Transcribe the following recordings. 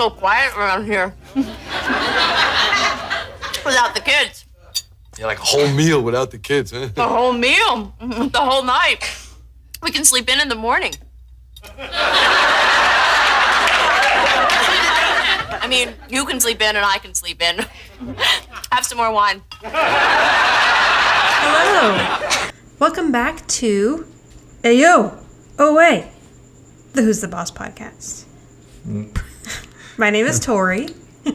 so quiet around here. Without the kids. Yeah, like a whole meal without the kids, huh? The whole meal. The whole night. We can sleep in the morning. I mean, you can sleep in and I can sleep in. Have some more wine. Hello. Welcome back to Ayo. Oh, wait. The Who's the Boss podcast. My name is Tori. Go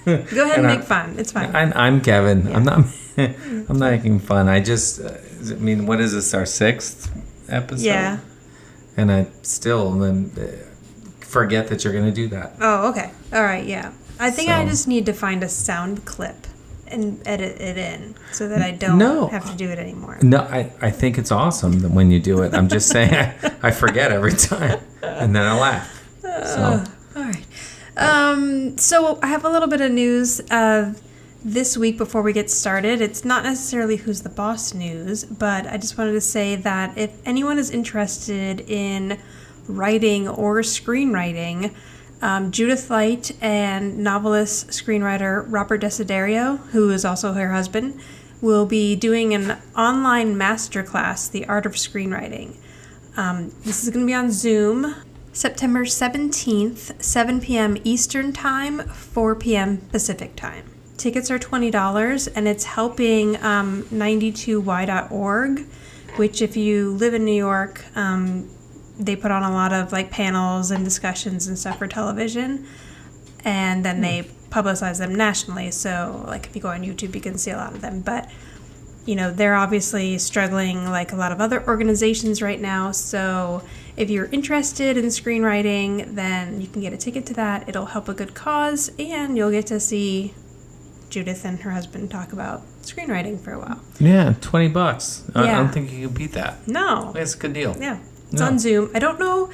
ahead and make fun. It's fine. I'm Kevin. Yeah. I'm not making fun. I just, what is this, our 6th episode? Yeah. And I still forget that you're going to do that. Oh, okay. All right, yeah. I think I just need to find a sound clip and edit it in so that I don't have to do it anymore. No, I think it's awesome that when you do it. I'm just saying I forget every time. And then I laugh. So. All right. So I have a little bit of news this week before we get started. It's not necessarily Who's the Boss news, but I just wanted to say that if anyone is interested in writing or screenwriting, Judith Light and novelist screenwriter Robert Desiderio, who is also her husband, will be doing an online masterclass, The Art of Screenwriting. This is going to be on Zoom, September 17th, 7 p.m. Eastern Time, 4 p.m. Pacific Time. Tickets are $20, and it's helping 92y.org, which if you live in New York, they put on a lot of panels and discussions and stuff for television, and then they publicize them nationally. So if you go on YouTube, you can see a lot of them. But they're obviously struggling like a lot of other organizations right now. So if you're interested in screenwriting, then you can get a ticket to that. It'll help a good cause, and you'll get to see Judith and her husband talk about screenwriting for a while. Yeah, $20. Yeah. I don't think you can beat that. No. It's a good deal. Yeah. It's on Zoom. I don't know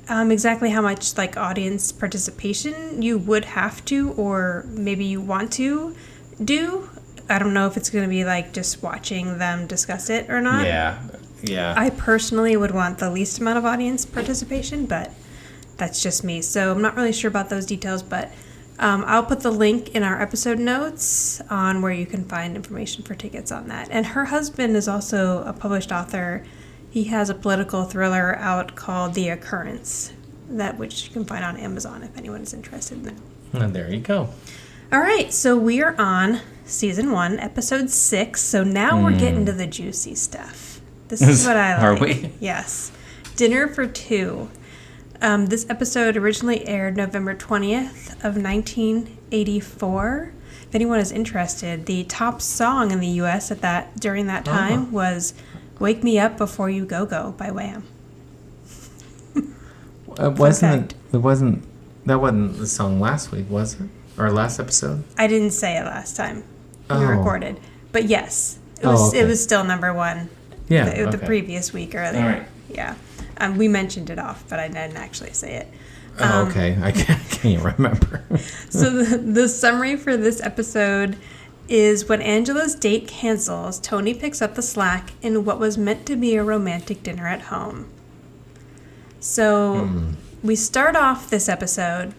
exactly how much audience participation you would have to, or maybe you want to do. I don't know if it's going to be just watching them discuss it or not. Yeah. I personally would want the least amount of audience participation, but that's just me. So I'm not really sure about those details, but I'll put the link in our episode notes on where you can find information for tickets on that. And her husband is also a published author. He has a political thriller out called The Occurrence, which you can find on Amazon if anyone is interested in that. And there you go. All right, so we are on Season 1, Episode 6. So now we're getting to the juicy stuff. This is what I like. Are we? Yes. Dinner for Two. This episode originally aired November 20th of 1984. If anyone is interested, the top song in the U.S. during that time was "Wake Me Up Before You Go Go" by Wham. That wasn't the song last week, was it? Or last episode? I didn't say it last time we recorded, but yes, it was still number one. Yeah, the previous week earlier. All right. Yeah, we mentioned it off, but I didn't actually say it. Okay, I can't remember. So the summary for this episode is when Angela's date cancels, Tony picks up the slack in what was meant to be a romantic dinner at home. So we start off this episode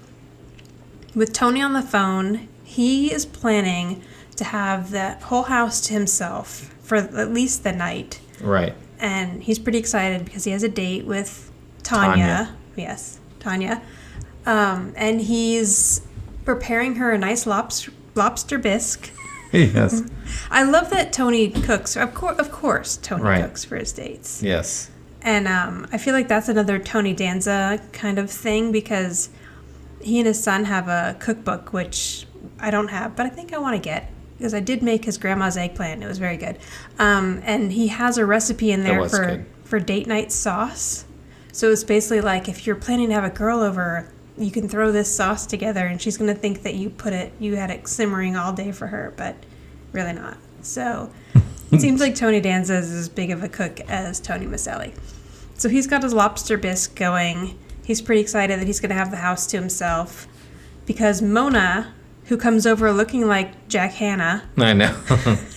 with Tony on the phone. He is planning to have the whole house to himself for at least the night. Right. And he's pretty excited because he has a date with Tanya. Yes, Tanya. And he's preparing her a nice lobster bisque. Yes. I love that Tony cooks. Of course, Tony cooks for his dates. Yes. And I feel like that's another Tony Danza kind of thing because he and his son have a cookbook, which I don't have, but I think I want to get because I did make his grandma's eggplant. It was very good. And he has a recipe in there for date night sauce. So it's basically like if you're planning to have a girl over, you can throw this sauce together and she's going to think that you had it simmering all day for her, but really not. So it seems like Tony Danza is as big of a cook as Tony Micelli. So he's got his lobster bisque going. He's pretty excited that he's going to have the house to himself because Mona, who comes over looking like Jack Hanna, I know,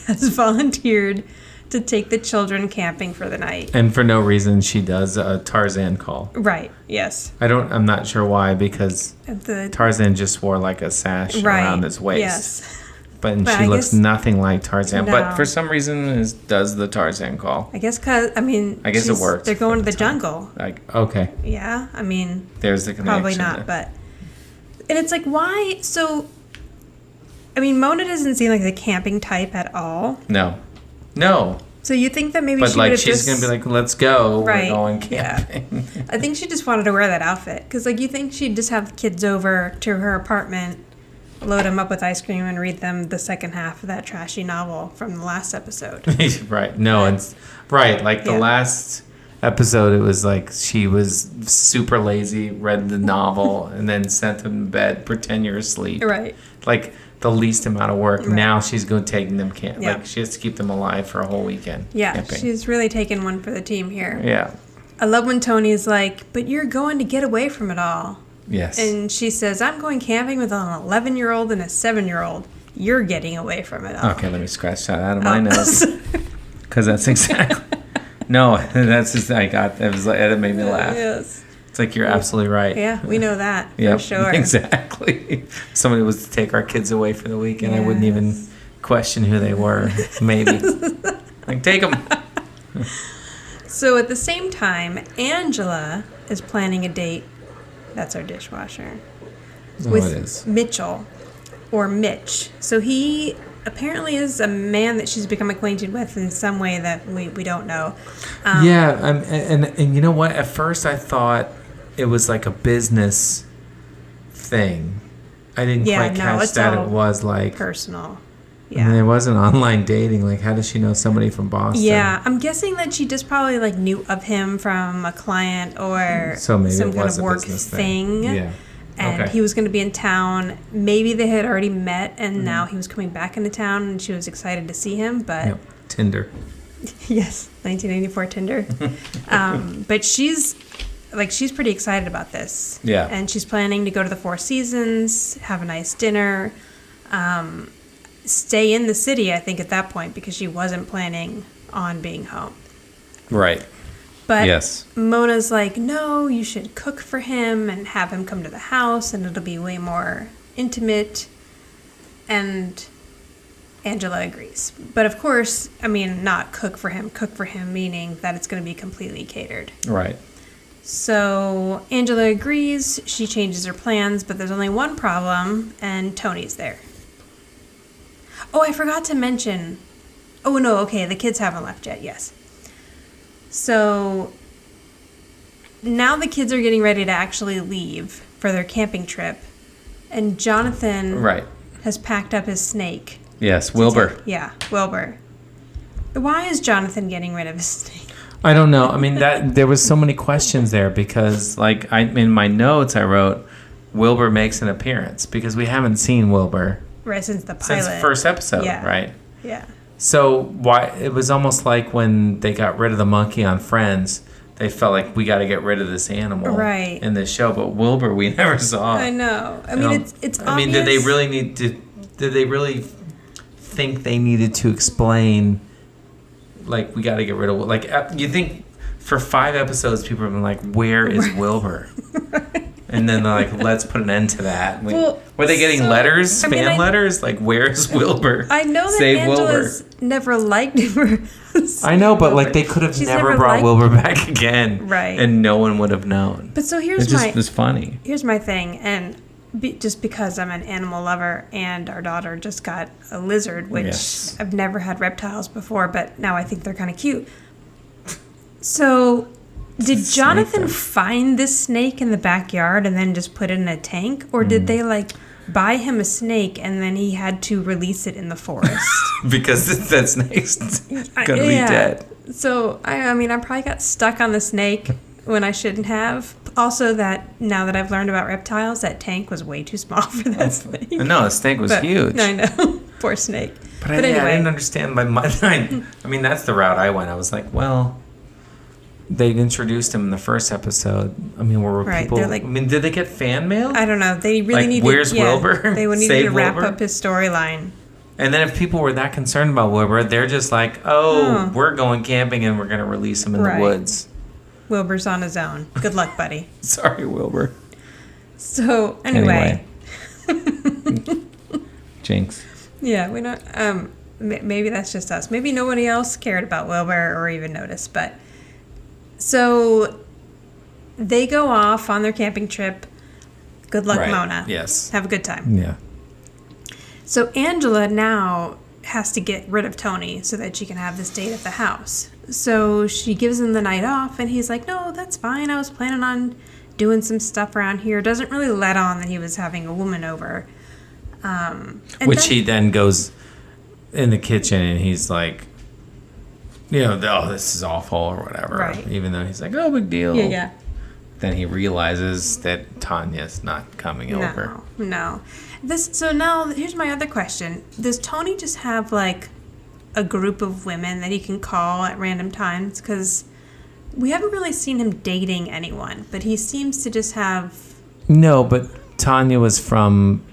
has volunteered to take the children camping for the night. And for no reason, she does a Tarzan call. Right. Yes. I'm not sure why, because The Tarzan just wore like a sash around his waist. Yes. But But she I looks guess- nothing like Tarzan. No. But for some reason, does the Tarzan call. I guess because I guess it worked They're going to for the the time. jungle. Like, okay, Yeah. I mean, there's the connection. probably not, but and it's like why? So, I mean, Mona doesn't seem like the camping type at all. No. So you think that maybe But she like, would have she's just gonna be like, let's go. Right, We're going yeah. camping. I think she just wanted to wear that outfit because, like, you think she'd just have the kids over to her apartment, load them up with ice cream, and read them the second half of that trashy novel from the last episode. Right. No, it's right. Like the Yeah. last episode, it was like she was super lazy, read the novel, and then sent them to bed, pretend you're asleep. Right. Like the least amount of work. Right. Now she's going taking them camp. Yeah. Like she has to keep them alive for a whole weekend. Yeah, camping. she's really taken one for the team here. Yeah. I love when Tony's like, "But you're going to get away from it all." Yes. And she says, "I'm going camping with an 11-year-old and a 7-year-old. You're getting away from it all." Okay, let me scratch that out of my nose. Because that's exactly. No, that's just, it made me laugh. Yes. It's like, you're absolutely right. Yeah, we know that for Yep, sure. exactly. If somebody was to take our kids away for the weekend, I wouldn't even Yes. question who they were. Maybe. Like, take them. So at the same time, Angela is planning a date. That's our dishwasher. Oh, With it is. Mitchell, or Mitch. So he apparently is a man that she's become acquainted with in some way that we don't know. Yeah, and you know what? At first, I thought it was like a business thing. I didn't Yeah, quite no, catch it's that all it was like. Personal. I mean, Yeah. it wasn't online dating. Like, how does she know somebody from Boston? Yeah, I'm guessing that she just probably like knew of him from a client or So maybe some it kind was of a work business thing. Yeah. And Okay. he was going to be in town. Maybe they had already met, and Mm-hmm. now he was coming back into town, and she was excited to see him. But Yep. Tinder. yes, 1984 Tinder. But she's pretty excited about this. Yeah. And she's planning to go to the Four Seasons, have a nice dinner, stay in the city, I think, at that point, because she wasn't planning on being home. Right. But Yes. Mona's like, no, you should cook for him and have him come to the house, and it'll be way more intimate. And Angela agrees. But of course, I mean, not cook for him meaning that it's going to be completely catered. Right. So Angela agrees, she changes her plans, but there's only one problem, and Tony's there. Oh, I forgot to mention. Oh, no, okay, the kids haven't left yet, yes. So now the kids are getting ready to actually leave for their camping trip, and Jonathan Right. has packed up his snake. Yes. Wilbur. Yeah, Wilbur. Why is Jonathan getting rid of his snake? I don't know. I mean, that there was so many questions there because, like, in my notes I wrote, Wilbur makes an appearance because we haven't seen Wilbur Right, since the pilot. since the first episode, Yeah. right? Yeah. So why it was almost like when they got rid of the monkey on Friends, they felt like we got to get rid of this animal Right. in this show, but Wilbur we never saw. I know. I mean, it's I mean, did they really need to? Did they really think they needed to explain? Like, we got to get rid of. Like, you think for 5 episodes, people have been like, "Where is Wilbur?" And then they're like, "Let's put an end to that." Well, were they getting so, letters, I mean, fan letters? Like, where's Wilbur? I know that Save Angela's never liked him. I know, but like they could have She's never never brought liked- Wilbur back again, Right. And no one would have known. But so It here's just was funny. Here's my thing, and just because I'm an animal lover and our daughter just got a lizard, which Yes. I've never had reptiles before, but now I think they're kind of cute. So, did Snake, Jonathan though. find this snake in the backyard and then just put it in a tank? Or did they, like, buy him a snake and then he had to release it in the forest? Because that snake's gonna be Yeah. dead. So, I mean, I probably got stuck on the snake when I shouldn't have. Also, that now that I've learned about reptiles, that tank was way too small for that snake. No, the snake was But- huge. I know. Poor snake. But But I anyway. didn't understand my mind. I mean, that's the route I went. I was like, well, they introduced him in the first episode. I mean, were Right, people? they're like- I mean, did they get fan mail? I don't know. They really Like, needed. where's Wilbur? They would need Save to wrap Wilbur? up his storyline. And then if people were that concerned about Wilbur, they're just like, oh, we're going camping and we're going to release him in the woods. Wilbur's on his own. Good luck, buddy. Sorry, Wilbur. So, anyway. Jinx. Yeah, we don't... maybe that's just us. Maybe nobody else cared about Wilbur or even noticed. But so they go off on their camping trip. Good luck, Mona. Yes. Have a good time. Yeah. So Angela now has to get rid of Tony so that she can have this date at the house. So she gives him the night off, and he's like, no, that's fine. I was planning on doing some stuff around here. Doesn't really let on that he was having a woman over. He then goes in the kitchen, and he's like, oh, this is awful or whatever. Right. Even though he's like, oh, big deal. Yeah. Then he realizes that Tanya's not coming over. No. So now, here's my other question. Does Tony just have, like, a group of women that he can call at random times? Because we haven't really seen him dating anyone, but he seems to just have... No, but Tanya was from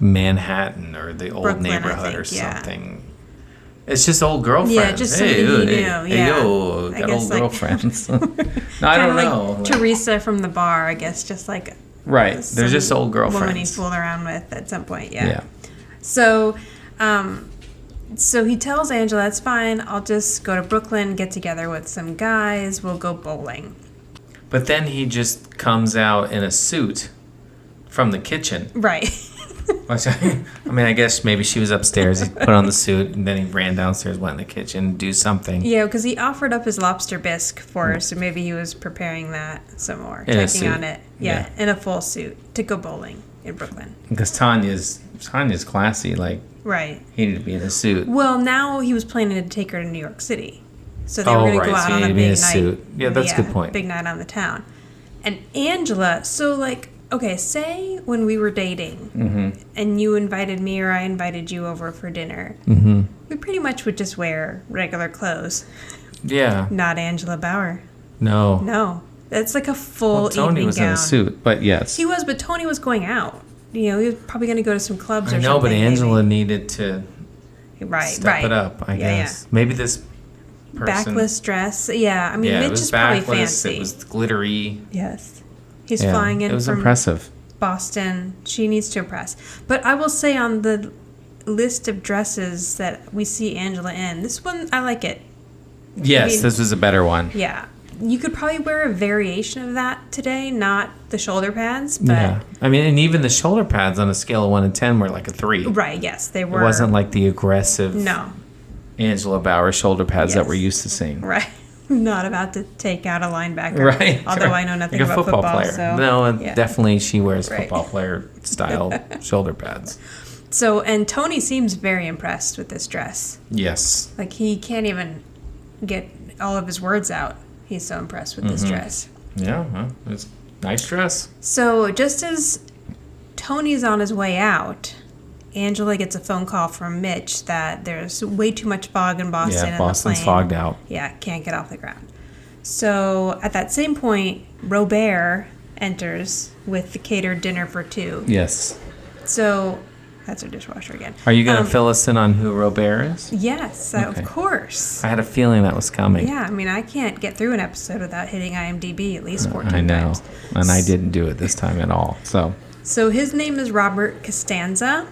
Manhattan or the old Brooklyn, neighborhood or yeah. something. It's just old girlfriends. Yeah, just somebody he knew. Hey, got old girlfriends. No, I don't know. Like Teresa from the bar, I guess, just like... Right, they're just old girlfriends. Woman he fooled around with at some point, Yeah. So, so he tells Angela, it's fine, I'll just go to Brooklyn, get together with some guys, we'll go bowling. But then he just comes out in a suit from the kitchen. Right. I guess maybe she was upstairs. He put on the suit, and then he ran downstairs, went in the kitchen, do something. Yeah, because he offered up his lobster bisque for her, so maybe he was preparing that some more, checking on it. Yeah, in a full suit to go bowling in Brooklyn. Because Tanya's classy, like... Right. He needed to be in a suit. Well, now he was planning to take her to New York City. So they were going to go out on a big night. Suit. Yeah, that's a good point. Big night on the town. And Angela, so like, okay, say when we were dating and you invited me or I invited you over for dinner, we pretty much would just wear regular clothes. Yeah. Not Angela Bauer. No. No. That's like a full evening gown. Tony was in a suit, but yes. He was, but Tony was going out. He was probably going to go to some clubs or something. I know, but Angela needed to step it up, I guess. Yeah. Maybe this person... Backless dress. Yeah, Mitch is probably fancy. It was glittery. Yes. He's flying in from... It was impressive. Boston. She needs to impress. But I will say on the list of dresses that we see Angela in, this one, I like it. Yes, this was a better one. Yeah. You could probably wear a variation of that today, not the shoulder pads, but... Yeah. And even the shoulder pads on a scale of 1 to 10 were like a 3. Right, yes, they were. It wasn't like the aggressive No. Angela Bauer shoulder pads that we're used to seeing. Right. Not about to take out a linebacker. Right. Although I know nothing about football player. So, no, definitely she wears football player style shoulder pads. So, and Tony seems very impressed with this dress. Yes. Like, he can't even get all of his words out. He's so impressed with this dress. Yeah, well, it's a nice dress. So just as Tony's on his way out, Angela gets a phone call from Mitch that there's way too much fog in Boston. Yeah, Boston's fogged out. Yeah, can't get off the ground. So at that same point, Robert enters with the catered dinner for 2. Yes. So... That's her dishwasher again. Are you going to fill us in on who Robert is? Yes, okay. Of course. I had a feeling that was coming. Yeah, I can't get through an episode without hitting IMDb at least 14 times. I know, and I didn't do it this time at all. So his name is Robert Costanza,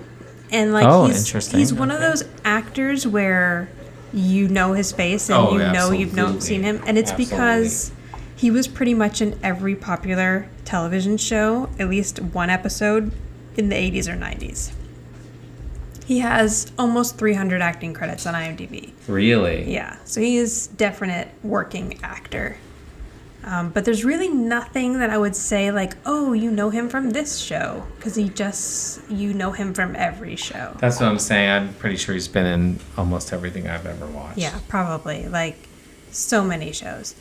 and interesting. He's one of those actors where you know his face and you've seen him, and it's because he was pretty much in every popular television show, at least one episode in the 80s or 90s. He has almost 300 acting credits on IMDb. Really? Yeah. So he is definite working actor. But there's really nothing that I would say like, oh, you know him from this show. Because you know him from every show. That's what I'm saying. I'm pretty sure he's been in almost everything I've ever watched. Yeah, probably. Like, so many shows.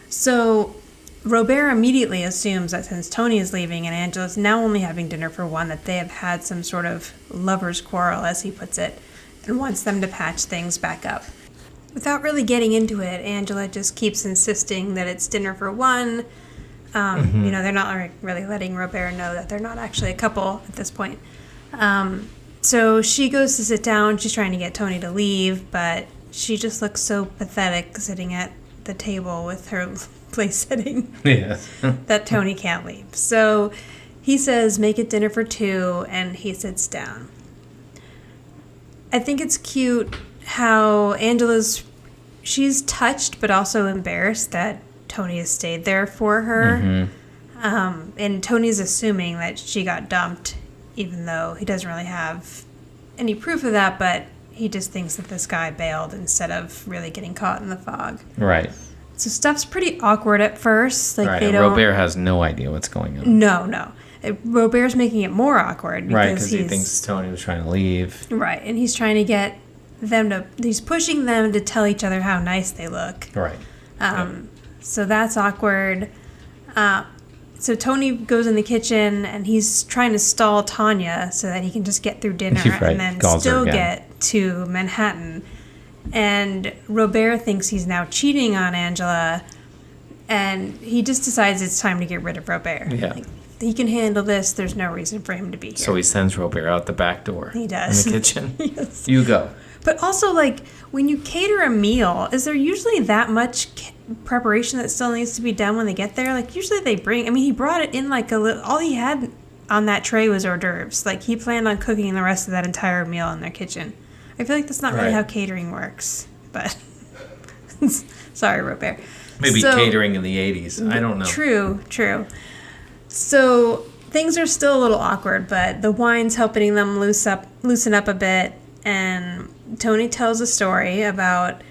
So... Robert immediately assumes that since Tony is leaving and Angela's now only having dinner for 1, that they have had some sort of lover's quarrel, as he puts it, and wants them to patch things back up. Without really getting into it, Angela just keeps insisting that it's dinner for 1. They're not really letting Robert know that they're not actually a couple at this point. So she goes to sit down. She's trying to get Tony to leave, but she just looks so pathetic sitting at the table with her place sitting that Tony can't leave. So he says, make it dinner for two, and he sits down. I think it's cute how she's touched but also embarrassed that Tony has stayed there for her. And Tony's assuming that she got dumped, even though he doesn't really have any proof of that, but he just thinks that this guy bailed instead of really getting caught in the fog. Right. So stuff's pretty awkward at first. Like, right. Robert has no idea what's going on. No. Robert's making it more awkward. Because he thinks Tony was trying to leave. Right. And he's trying to get them he's pushing them to tell each other how nice they look. Right. So that's awkward. So Tony goes in the kitchen and he's trying to stall Tanya so that he can just get through dinner and then still get to Manhattan. And Robert thinks he's now cheating on Angela, and he just decides it's time to get rid of Robert. Yeah. Like, he can handle this. There's no reason for him to be here. So he sends Robert out the back door. He does. In the kitchen. Yes. You go. But also, like, when you cater a meal, is there usually that much preparation that still needs to be done when they get there? Like, usually they he brought it in like a little, all he had on that tray was hors d'oeuvres. Like, he planned on cooking the rest of that entire meal in their kitchen. I feel like that's not really how catering works, but sorry, Robert. Maybe catering in the 80s. I don't know. True. So things are still a little awkward, but the wine's helping them loosen up a bit, and Tony tells a story about,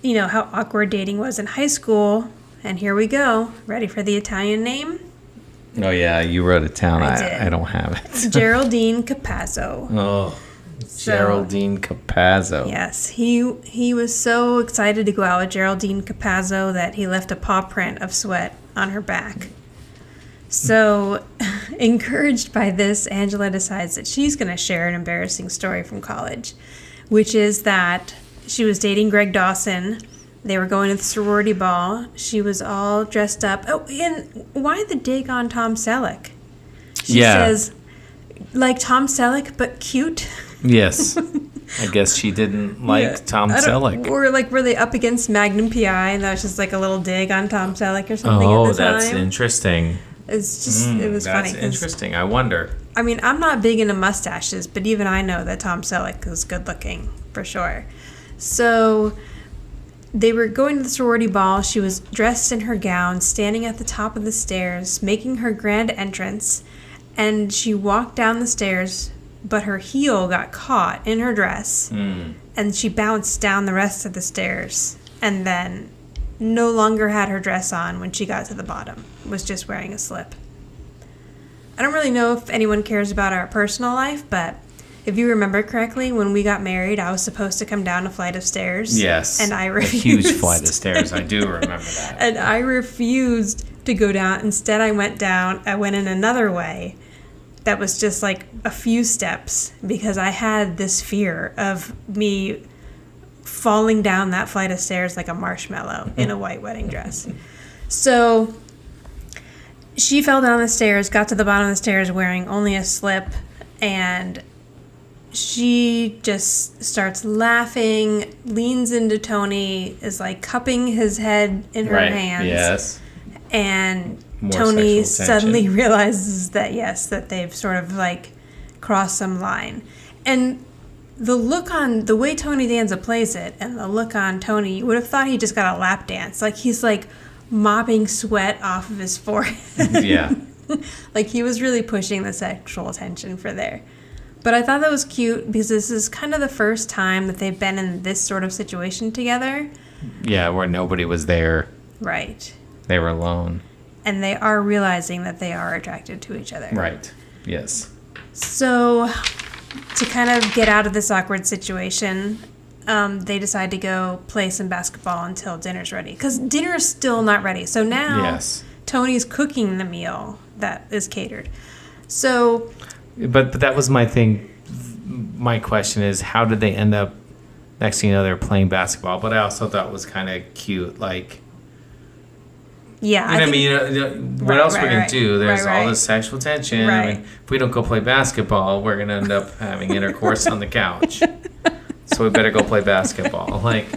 how awkward dating was in high school, and here we go. Ready for the Italian name? Oh, yeah, you wrote it down. I don't have it. Geraldine Capazzo. Oh, Geraldine Capazzo. Yes, he was so excited to go out with Geraldine Capazzo that he left a paw print of sweat on her back. So, encouraged by this, Angela decides that she's going to share an embarrassing story from college, which is that she was dating Greg Dawson. They were going to the sorority ball. She was all dressed up. Oh, and why the dig on Tom Selleck? She says, like Tom Selleck, but cute. Yes. I guess she didn't like Tom Selleck. Or, like, were they up against Magnum P.I. and that was just, like, a little dig on Tom Selleck or something at the time? That's interesting. It's just, it was funny. That's interesting. I wonder. I mean, I'm not big into mustaches, but even I know that Tom Selleck is good looking, for sure. So they were going to the sorority ball. She was dressed in her gown, standing at the top of the stairs, making her grand entrance, and she walked down the stairs, but her heel got caught in her dress, and she bounced down the rest of the stairs, and then no longer had her dress on when she got to the bottom, was just wearing a slip. I don't really know if anyone cares about our personal life, but if you remember correctly, when we got married, I was supposed to come down a flight of stairs. Yes. And I refused. A huge flight of stairs. I do remember that. And I refused to go down. Instead, I went down. I went in another way that was just like a few steps because I had this fear of me falling down that flight of stairs like a marshmallow in a white wedding dress. So she fell down the stairs, got to the bottom of the stairs wearing only a slip, and she just starts laughing, leans into Tony, is like cupping his head in her hands. Yes. And More Tony sexual suddenly tension. realizes that they've sort of like crossed some line. And the way Tony Danza plays it and the look on Tony, you would have thought he just got a lap dance. Like he's like mopping sweat off of his forehead. Yeah. Like he was really pushing the sexual tension for there. But I thought that was cute because this is kind of the first time that they've been in this sort of situation together. Yeah, where nobody was there. Right. They were alone. And they are realizing that they are attracted to each other. Right. Yes. So to kind of get out of this awkward situation, they decide to go play some basketball until dinner's ready. Because dinner is still not ready. So now Tony's cooking the meal that is catered. So... But that was my thing. My question is, how did they end up, next thing you know, they're playing basketball? But I also thought it was kind of cute. Like, Yeah. I mean, what else we're going to do? There's all right. this sexual tension. Right. I mean, if we don't go play basketball, we're going to end up having intercourse on the couch. So we better go play basketball. Like,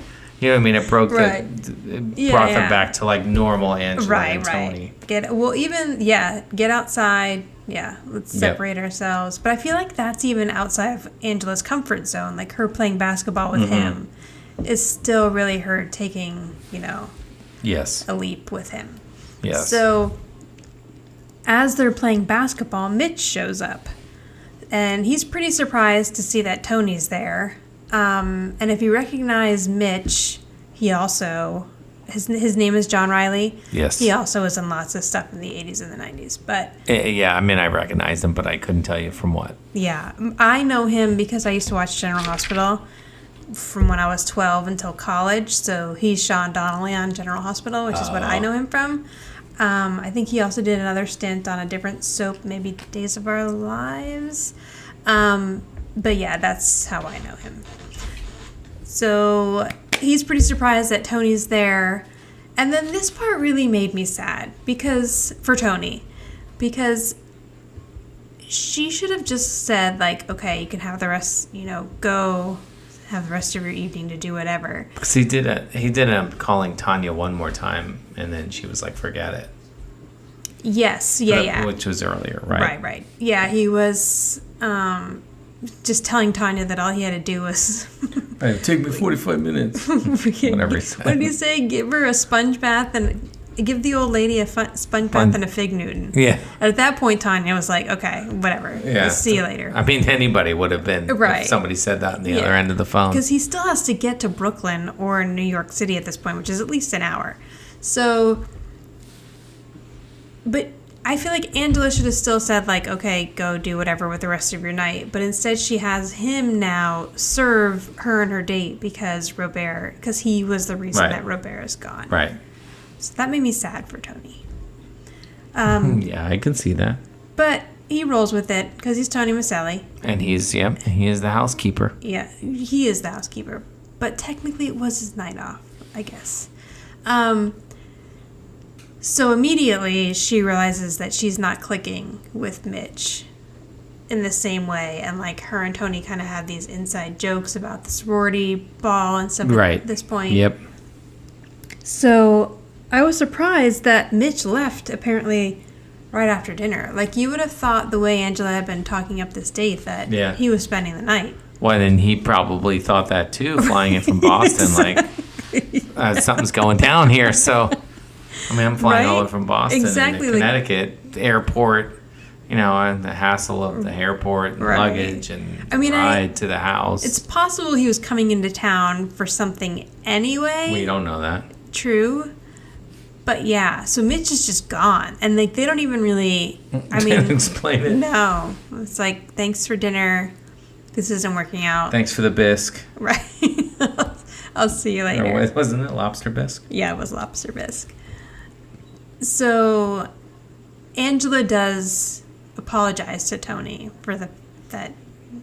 you know what I mean? It broke Right. it brought them back to like normal Angela and Tony. Get outside. Yeah, let's separate ourselves. But I feel like that's even outside of Angela's comfort zone. Like her playing basketball with him is still really her taking, Yes. a leap with him. Yes. So as they're playing basketball, Mitch shows up. And he's pretty surprised to see that Tony's there. And if you recognize Mitch, he also... His name is John Riley. Yes. He also was in lots of stuff in the 80s and the 90s. But Yeah, I mean, I recognized him, but I couldn't tell you from what. yeah, I know him because I used to watch General Hospital from when I was 12 until college. So he's Sean Donnelly on General Hospital, which is what I know him from. I think he also did another stint on a different soap, maybe Days of Our Lives. But yeah, that's how I know him. So he's pretty surprised that Tony's there. And then this part really made me sad for Tony, because she should have just said, like, okay, you can have the rest, go have the rest of your evening to do whatever. Because he did end up calling Tanya one more time, and then she was like, forget it. Yes, yeah. Which was earlier, right? Right. Yeah, he was just telling Tanya that all he had to do was... Right, take me 45 minutes. Whatever he said. What did he say? Give her a sponge bath and... Give the old lady a sponge bath and a fig Newton. Yeah. And at that point, Tanya was like, okay, whatever. Yeah. We'll see you later. I mean, anybody would have been if somebody said that on the other end of the phone. Because he still has to get to Brooklyn or New York City at this point, which is at least an hour. So... But I feel like Angela should have still said, like, okay, go do whatever with the rest of your night. But instead she has him now serve her and her date because he was the reason that Robert is gone. Right. So that made me sad for Tony. Yeah, I can see that. But he rolls with it because he's Tony Micelli. And he is the housekeeper. Yeah, he is the housekeeper. But technically it was his night off, I guess. So immediately she realizes that she's not clicking with Mitch in the same way. And like her and Tony kind of have these inside jokes about the sorority ball and stuff at this point. Yep. So I was surprised that Mitch left apparently right after dinner. Like you would have thought the way Angela had been talking up this date that he was spending the night. Well, then he probably thought that too, flying in from Boston. Like, something's going down here. So, I mean, I'm flying all over from Boston to Connecticut, the airport, and the hassle of the airport and luggage and ride to the house. It's possible he was coming into town for something anyway. We don't know that. True. But yeah, so Mitch is just gone. And like they don't even really explain it. No. It's like, thanks for dinner. This isn't working out. Thanks for the bisque. Right. I'll see you later. Or wasn't it lobster bisque? Yeah, it was lobster bisque. So Angela does apologize to Tony for that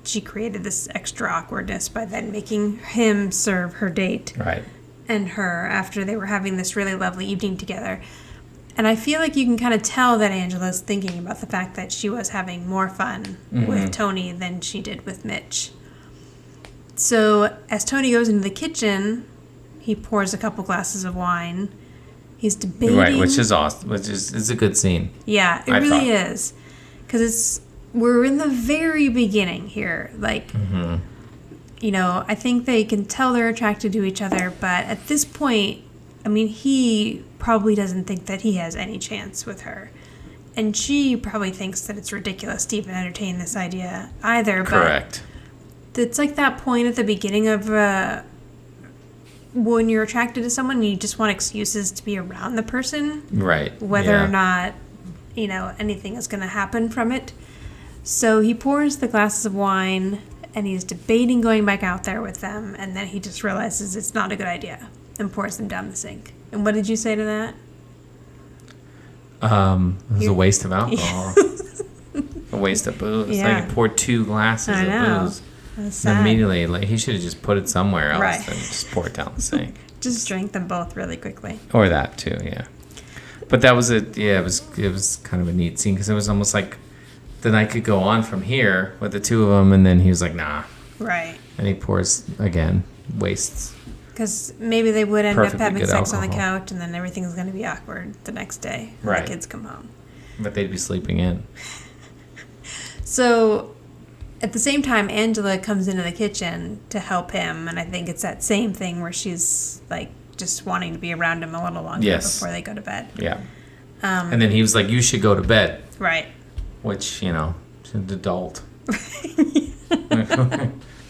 she created this extra awkwardness by then making him serve her date. Right. And her after they were having this really lovely evening together. And I feel like you can kind of tell that Angela's thinking about the fact that she was having more fun with Tony than she did with Mitch. So as Tony goes into the kitchen, he pours a couple glasses of wine. He's debating. Right, which is awesome. It's a good scene. Yeah, it really is. Because we're in the very beginning here. Like... I think they can tell they're attracted to each other, but at this point, I mean, he probably doesn't think that he has any chance with her. And she probably thinks that it's ridiculous to even entertain this idea either. Correct. But it's like that point at the beginning of when you're attracted to someone and you just want excuses to be around the person. Right. Whether or not, anything is going to happen from it. So he pours the glasses of wine... And he's debating going back out there with them. And then he just realizes it's not a good idea. And pours them down the sink. And what did you say to that? It was a waste of alcohol. A waste of booze. Yeah. Like he poured 2 glasses of booze. That's sad. And immediately, he should have just put it somewhere else than just pour it down the sink. Just drank them both really quickly. Or that too, yeah. But that was it was kind of a neat scene because it was almost like the night could go on from here with the two of them, and then he was like, nah. Right. And he pours again, wastes. Because maybe they would end up Perfectly having good sex on the alcohol. couch, and then everything's going to be awkward the next day when Right. the kids come home. But they'd be sleeping in. So at the same time, Angela comes into the kitchen to help him, and I think it's that same thing where she's like just wanting to be around him a little longer Yes. before they go to bed. Yeah. And then he was like, you should go to bed. Right. Which, she's an adult.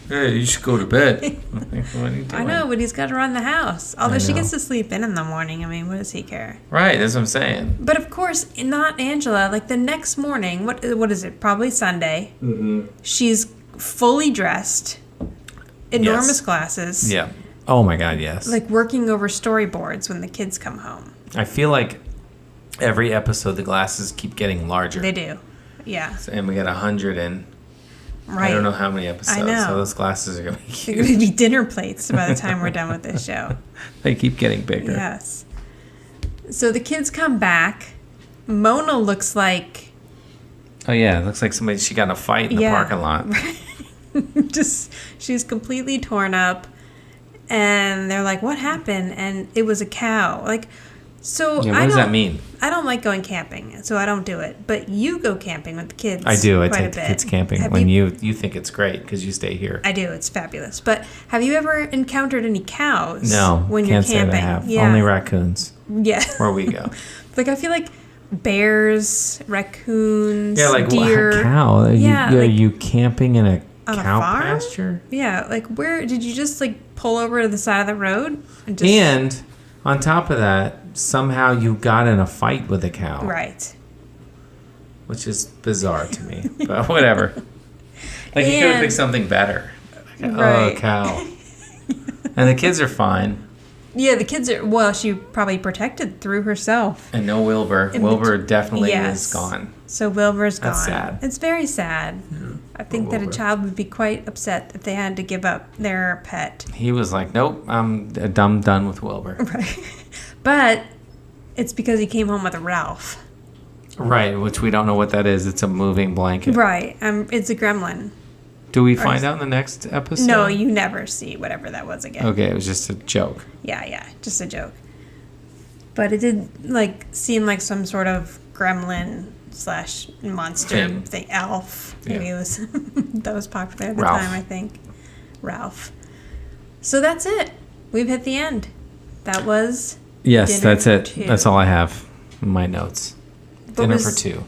Hey, you should go to bed. What are you doing? I know, but he's got to run the house. Although she know. gets to sleep in the morning. I mean, what does he care? Right, that's what I'm saying. But of course, not Angela. Like the next morning, what is it? Probably Sunday. Mm-hmm. She's fully dressed, enormous Yes. glasses. Yeah. Oh my God, yes. Like working over storyboards when the kids come home. I feel like every episode the glasses keep getting larger. They do. Yeah. And we got 100 in. Right. I don't know how many episodes. I know. So those glasses are going to be They're huge. going to be dinner plates by the time we're done with this show. They keep getting bigger. Yes. So the kids come back. Mona looks like... Oh, yeah. It looks like she got in a fight in the parking lot. She's completely torn up. And they're like, what happened? And it was a cow. Like, so Yeah, what does that mean? I don't like going camping, so I don't do it. But you go camping with the kids. I do. I quite take a the bit. kids camping Have when you think it's great because you stay here. I do. It's fabulous. But have you ever encountered any cows? No, when can't you're camping? say that I have. Yeah. Only raccoons Yeah. where we go. Like I feel like bears, raccoons, Yeah, like deer. a cow. Are Yeah, you camping in a on a cow farm? pasture? Yeah, like where did you just like pull over to the side of the road and just And on top of that, somehow you got in a fight with a cow. right? Which is bizarre to me, but whatever. Like you could have And- picked something better. Like, Right. Oh, cow. And the kids are fine. Yeah, the kids are. Well, she probably protected through herself. And no Wilbur. And Wilbur definitely yes. is gone. So Wilbur's gone. That's sad. It's very sad. I think that a Wilbur. child would be quite upset if they had to give up their pet. He was like, nope, I'm done with Wilbur. Right. But it's because he came home with a Ralph. Right, which we don't know what that is. It's a moving blanket. Right. It's a gremlin. Do we find out in the next episode? No, you never see whatever that was again. Okay, it was just a joke. Yeah, just a joke. But it did like seem like some sort of gremlin / monster Thing. thing. Elf. Maybe Yeah. it was that was popular at the Ralph. time, I think. Ralph. So that's it. We've hit the end. That was Yes, Dinner that's for it. two. That's all I have in my notes. What Dinner was- for two.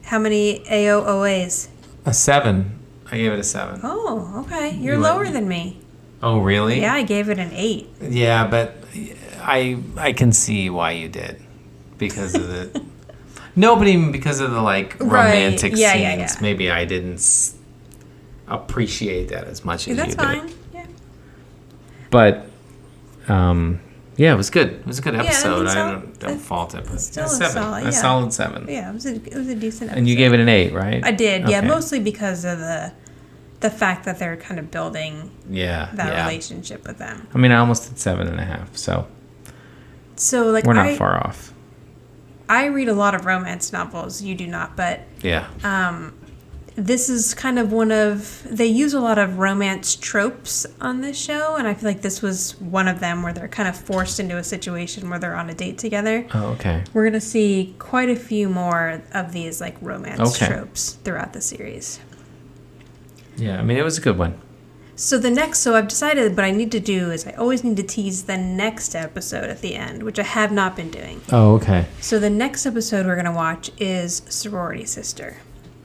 how many AOOAs? A 7. I gave it a 7. Oh, okay. You're You lower went- than me. Oh, really? Yeah, I gave it an 8. Yeah, but I can see why you did. Because of the... No, but even because of the, like, Right. romantic Yeah, scenes. yeah, yeah. Maybe I didn't appreciate that as much as That's you fine. did. Yeah. But, yeah, it was good. It was a good I think episode. so. I don't fault it. But Still a a 7. solid, A yeah. solid 7. Yeah, it was a decent episode. And you gave it an 8, right? I did, yeah, Okay. mostly because of the fact that they're kind of building Yeah. that yeah. relationship with them. I mean, I almost did 7.5, so So like we're not far off. I read a lot of romance novels. You do not, but Yeah. this is kind of they use a lot of romance tropes on this show, and I feel like this was one of them where they're kind of forced into a situation where they're on a date together. Oh, okay. We're gonna see quite a few more of these like romance Okay. tropes throughout the series. Yeah, I mean, it was a good one. So I've decided what I need to do is I always need to tease the next episode at the end, which I have not been doing. Oh, okay. So the next episode we're going to watch is Sorority Sister.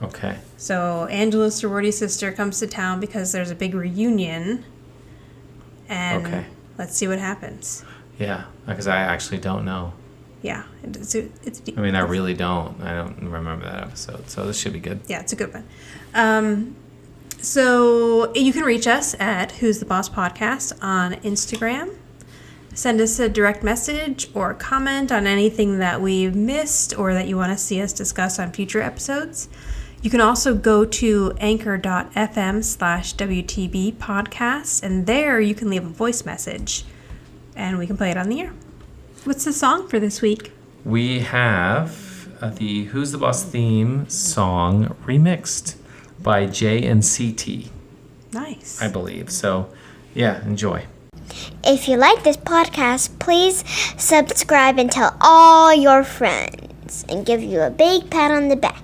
Okay. So Angela's sorority sister comes to town because there's a big reunion. And Okay. let's see what happens. Yeah, because I actually don't know. Yeah, it's I mean, I really don't. I don't remember that episode, so this should be good. yeah, it's a good one. So you can reach us at Who's the Boss Podcast on Instagram. Send us a direct message or comment on anything that we've missed or that you want to see us discuss on future episodes. You can also go to anchor.fm/WTB podcast, and there you can leave a voice message and we can play it on the air. What's the song for this week? we have the Who's the Boss theme song remixed by J&CT, Nice. I believe. So, yeah, enjoy. If you like this podcast, please subscribe and tell all your friends and give you a big pat on the back.